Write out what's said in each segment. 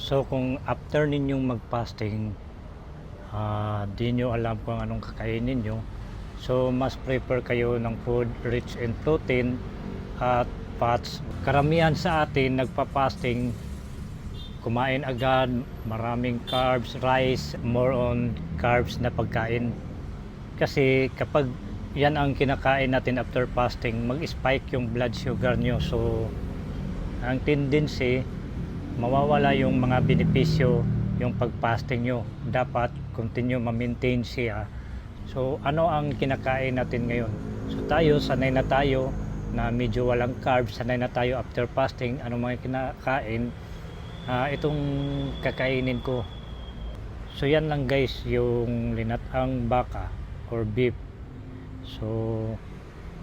So kung after ninyong mag-fasting, di nyo alam kung anong kakainin nyo, so mas prefer kayo ng food rich in protein at fats. Karamihan sa atin nagpa-fasting, kumain agad, maraming carbs, rice, more on carbs na pagkain. Kasi kapag yan ang kinakain natin after fasting, mag-spike yung blood sugar nyo. So ang tendency, mawawala yung mga benepisyo yung pag-fasting nyo. Dapat continue ma-maintain siya. So ano ang kinakain natin ngayon? So tayo, sanay na tayo na medyo walang carbs, sanay na tayo after fasting. Ano mga kinakain? Itong kakainin ko. So yan lang guys, yung linatang baka or beef. So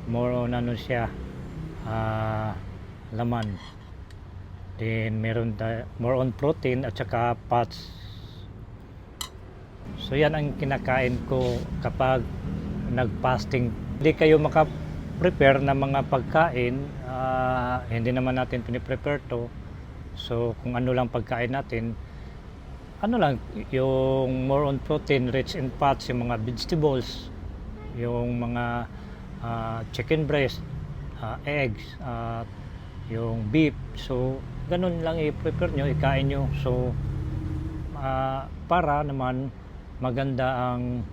more on ano siya, laman. Then meron more on protein at saka fats. So yan ang kinakain ko kapag nag-fasting. Hindi kayo maka-prepare ng mga pagkain, hindi naman natin piniprepare to. So kung ano lang pagkain natin, ano lang, yung more on protein, rich in fats, yung mga vegetables, yung mga chicken breast, eggs, yung beef. So ganun lang i-prepare nyo, ikain nyo. So para naman maganda ang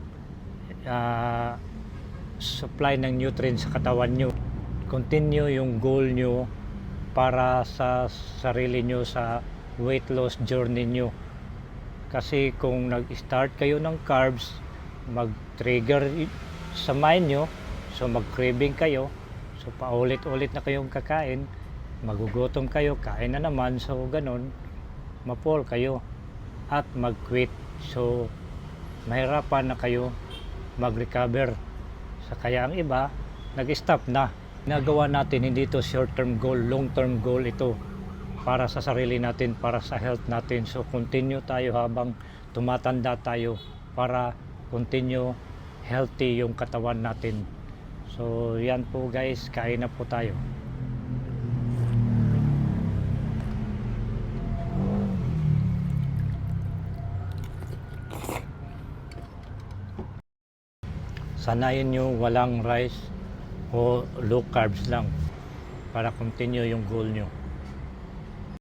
supply ng nutrients sa katawan nyo. Continue yung goal nyo para sa sarili nyo sa weight loss journey nyo. Kasi kung nag-start kayo ng carbs, mag-trigger sa mind nyo, so mag-craving kayo, so paulit-ulit na kayong kakain, magugutom kayo, kain na naman, so ganun, ma-fall kayo at mag-quit. So mahirapan na kayo mag-recover. So kaya ang iba, nag-stop na. Ginagawa natin hindi ito short-term goal, long-term goal ito para sa sarili natin, para sa health natin. So continue tayo habang tumatanda tayo para continue healthy yung katawan natin. So yan po guys, kain na po tayo. Sanayin nyo walang rice o low carbs lang para continue yung goal nyo.